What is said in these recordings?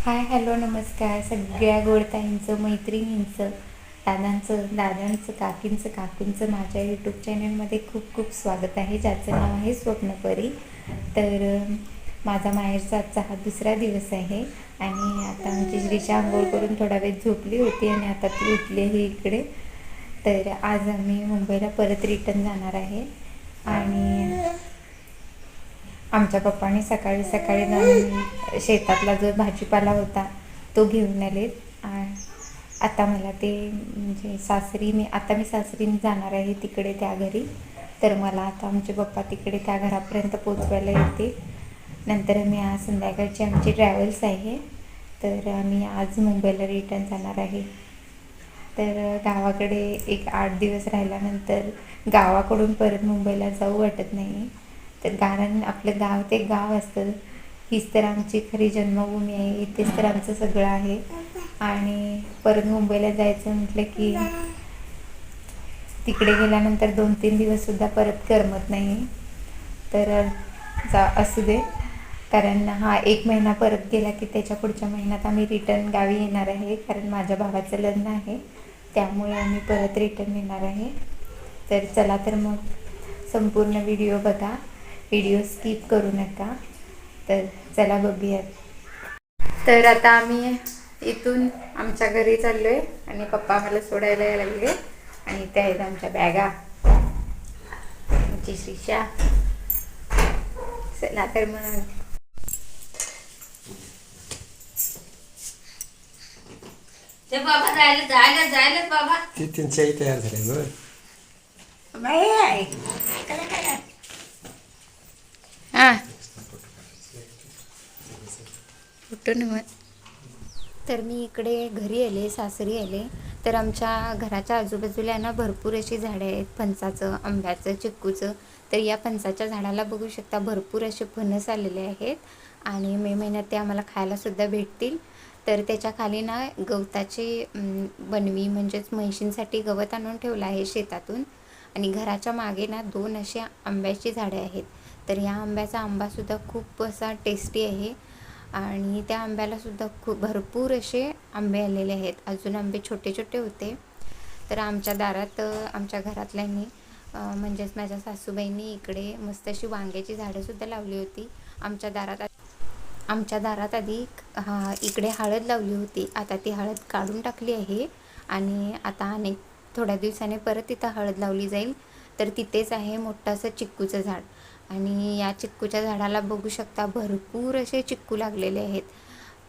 Hi hello नमस्कार सगळ्या गोडताईंचं मैत्रिणींचं दादांचं काकींचं माझ्या यूट्यूब चॅनलमध्ये खूप खूप स्वागत आहे, ज्याचं नाव आहे स्वप्नपरी. तर माझा माहेरचा आजचा हा दुसरा दिवस आहे आणि आता आमची श्रीशा आंघोळ करून थोडा वेळ झोपली होती आणि आता ती उठली आहे इकडे. तर आज आम्ही मुंबईला परत रिटर्न जाणार आहे आणि आमच्या पप्पांनी सकाळी सकाळी जाऊन शेतातला जो भाजीपाला होता तो घेऊन आले. आता मला ते म्हणजे मी सासरी जाणार आहे तिकडे त्या घरी. तर मला आता आमचे पप्पा तिकडे त्या घरापर्यंत पोचवायला येते. नंतर मी आज संध्याकाळची आमची ट्रॅव्हल्स आहे, तर आम्ही आज मुंबईला रिटर्न जाणार आहे. तर गावाकडे एक 8 दिवस राहिल्यानंतर गावाकडून परत मुंबईला जाऊ वाटत नाही. तर कारण आपलं गाव ते गाव असतं, हीच तर आमची खरी जन्मभूमी आहे, इथेच तर आमचं सगळं आहे. आणि परत मुंबईला जायचं म्हटलं की तिकडे गेल्यानंतर 2-3 दिवससुद्धा परत करमत नाही. तर असू दे, कारण हा 1 महिना परत गेला की त्याच्या पुढच्या महिन्यात आम्ही रिटर्न गावी येणार आहे, कारण माझ्या भावाचं लग्न आहे, त्यामुळे आम्ही परत रिटर्न येणार आहे. तर चला तर मग संपूर्ण व्हिडिओ बघा, व्हिडिओ स्किप करू नका. तर चला बघूयात. तर आता आम्ही इथून आमच्या घरी चाललो आहे आणि पप्पा मला सोडायला यायला लागले आणि इथे आहेत आमच्या बॅगा, आमची श्रीशा. चला तर मग ते बाबा जायला बाबा ती त्यांच्याही तयार झाले बरं. हां कुठून मग. तर मी इकडे घरी आले, सासरी आले. तर आमच्या घराच्या आजूबाजूला ना भरपूर अशी झाडं आहेत, फणसाचं, आंब्याचं, चिक्कूचं. तर या फणसाच्या झाडाला बघू शकता भरपूर असे फणस आलेले आहेत आणि मे महिन्यात ते आम्हाला खायलासुद्धा भेटतील. तर त्याच्या खाली ना गवताची बनवी म्हणजेच म्हैशींसाठी गवत आणून ठेवलं आहे शेतातून. आणि घराच्या मागे ना 2 अशी आंब्याची झाडे आहेत. तर ह्या आंब्याचा आंबासुद्धा खूप असा टेस्टी आहे आणि त्या आंब्यालासुद्धा खूप भरपूर असे आंबे आलेले आहेत. अजून आंबे छोटे छोटे होते. तर आमच्या दारात आमच्या घरातल्यांनी म्हणजेच माझ्या सासूबाईंनी इकडे मस्त अशी वांग्याची झाडंसुद्धा लावली होती. आमच्या दारात आधी इकडे हळद लावली होती. आता ती हळद काढून टाकली आहे आणि आता थोड्या दिवसाने परत तिथं हळद लावली जाईल. तर तिथेच आहे मोठं असं चिक्कूचं झाड आणि या चिक्कूच्या झाडाला बघू शकता भरपूर असे चिक्कू लागलेले आहेत.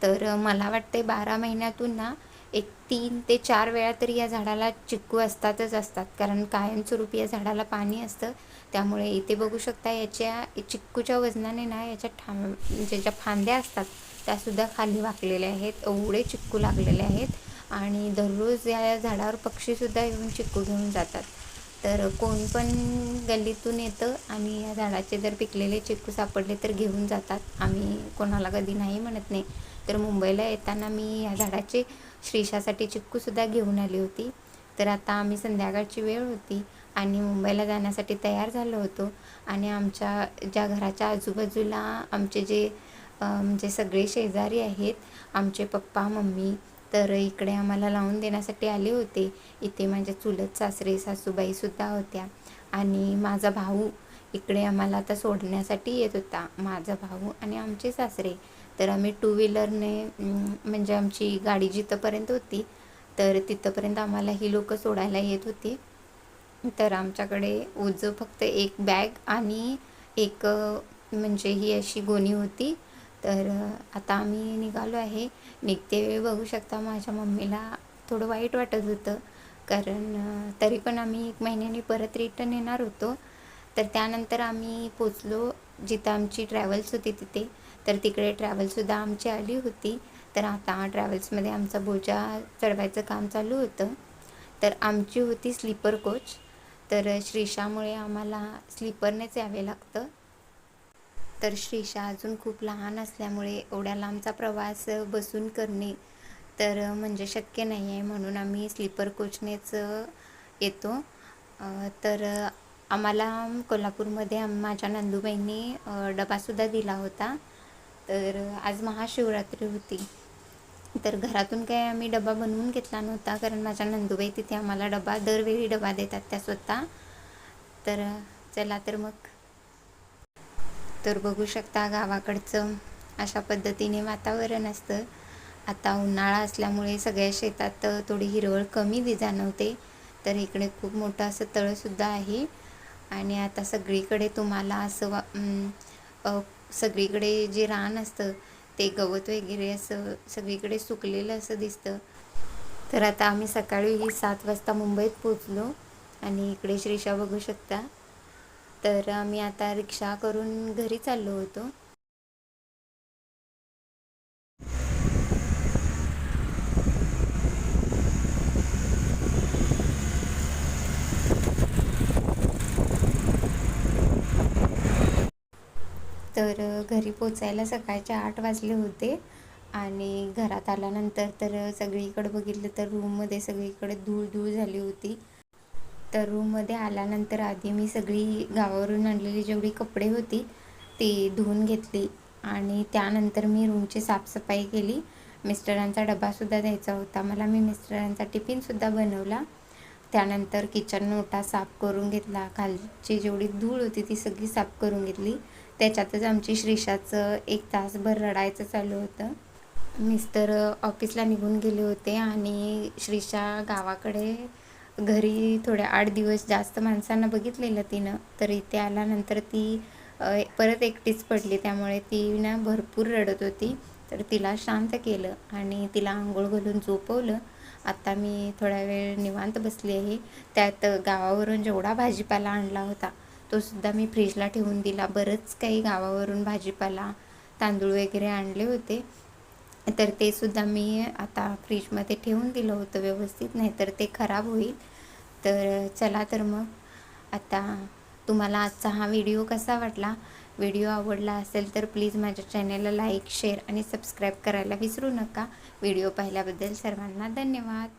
तर मला वाटते 12 महिन्यातून ना एक 3 ते 4 वेळा तरी या झाडाला चिक्कू असतात, कारण कायमस्वरूपी या झाडाला पाणी असतं. त्यामुळे इथे बघू शकता याच्या चिक्कूच्या वजनाने ना याच्या ज्या फांद्या असतात त्यासुद्धा खाली वाकलेल्या आहेत. एवढे चिक्कू लागलेले आहेत आणि दररोज या झाडावर पक्षीसुद्धा येऊन चिक्कू घेऊन जातात. तर कोण पण गल्लीतून येतं आणि या झाडाचे जर पिकलेले चिक्कू सापडले तर घेऊन जातात. आम्ही कोणाला कधी नाही म्हणत नाही. तर मुंबईला येताना मी या झाडाचे श्रीशासाठी चिक्कूसुद्धा घेऊन आली होती. तर आता आम्ही संध्याकाळची वेळ होती आणि मुंबईला जाण्यासाठी तयार झालो होतो आणि आमच्या ज्या घराच्या आजूबाजूला आमचे जे म्हणजे सगळे शेजारी आहेत, आमचे पप्पा मम्मी, तर इकडे आम्हाला लावून देण्यासाठी आले होते. इथे माझे चुलत सासरे सासूबाईसुद्धा होत्या आणि माझा भाऊ इकडे आम्हाला आता सोडण्यासाठी येत होता, माझा भाऊ आणि आमचे सासरे. तर आम्ही 2 व्हीलरने म्हणजे आमची गाडी जिथंपर्यंत होती तर तिथंपर्यंत आम्हाला ही लोकं सोडायला येत होती. तर आमच्याकडे ओझं फक्त एक बॅग आणि एक म्हणजे ही अशी गोणी होती. तर आता आम्ही निघालो आहे. निघते वेळी बघू शकता माझ्या मम्मीला थोडं वाईट वाटत होतं, कारण तरी पण आम्ही 1 महिन्याने परत रिटर्न येणार होतो. तर त्यानंतर आम्ही पोचलो जिथं आमची ट्रॅव्हल्स होती तिथे. तर तिकडे ट्रॅव्हल्ससुद्धा आमची आली होती. तर आता ट्रॅव्हल्समध्ये आमचा बोजा चढवायचं काम चालू होतं. तर आमची होती स्लीपर कोच. तर श्रीशामुळे आम्हाला स्लीपरनेच यावे लागतं. तर श्रीशा अजून खूप लहान असल्यामुळे एवढ्या लांबचा प्रवास बसून करणे तर म्हणजे शक्य नाही आहे, म्हणून आम्ही स्लीपर कोचनेच येतो. तर आम्हाला कोल्हापूरमध्ये माझ्या नंदूबाईंनी डबासुद्धा दिला होता. तर आज महाशिवरात्री होती. तर घरातून काय आम्ही डबा बनवून घेतला नव्हता, कारण माझ्या नंदुबाई तिथे आम्हाला दरवेळी डबा देतात त्या स्वतः. तर चला तर मग. तर बघू शकता गावाकडचं अशा पद्धतीने वातावरण असतं. आता उन्हाळा असल्यामुळे सगळ्या शेतात थोडी हिरवळ कमी जाणवते. तर इकडे खूप मोठं असं तळंसुद्धा आहे आणि आता सगळीकडे तुम्हाला असं सगळीकडे जे रान असतं ते गवत वगैरे असं सगळीकडे सुकलेलं असं दिसतं. तर आता आम्ही सकाळी 7 वाजता मुंबईत पोचलो आणि इकडे श्रीषा बघू शकता. तर आम्ही आता रिक्षा करून घरी चाललो होतो. तर घरी पोचायला सकाळचे 8 वाजले होते आणि घरात आल्यानंतर तर सगळीकडे बघितलं तर रूममध्ये सगळीकडे धूळ झाली होती. तर रूममध्ये आल्यानंतर आधी मी सगळी गावावरून आणलेली जेवढी कपडे होती ती धुवून घेतली आणि त्यानंतर मी रूमची साफसफाई केली. मिस्टरांचा डबासुद्धा द्यायचा होता मला. मी मिस्टरांचा टिफिनसुद्धा बनवला. त्यानंतर किचन ओटा साफ करून घेतला. खालची जेवढी धूळ होती ती सगळी साफ करून घेतली. त्याच्यातच आमची श्रीषाचं 1 तासभर रडायचं चालू होतं. मिस्टर ऑफिसला निघून गेले होते आणि श्रीषा गावाकडे घरी थोडे 8 दिवस जास्त माणसांना बघितलेलं तिनं. तर इथे आल्यानंतर ती परत एकटीच पडली. त्यामुळे ती ना भरपूर रडत होती. तर तिला शांत केलं आणि तिला अंघोळ घालून झोपवलं. आता मी थोडा वेळ निवांत बसली आहे. त्यात गावावरून जेवढा भाजीपाला आणला होता तो सुद्धा मी फ्रीजला ठेवून दिला. बरंच काही गावावरून भाजीपाला, तांदूळ वगैरे आणले होते. तर ते सुद्धा मी आता फ्रीजमध्ये ठेवून दिलं होतं व्यवस्थित, नाहीतर ते खराब होईल. तर चला तर मग आता तुम्हाला आजचा हा व्हिडिओ कसा वाटला? व्हिडिओ आवडला असेल तर प्लीज माझ्या चॅनलला लाईक, शेअर आणि सबस्क्राईब करायला विसरू नका. व्हिडिओ पाहिल्याबद्दल सर्वांना धन्यवाद.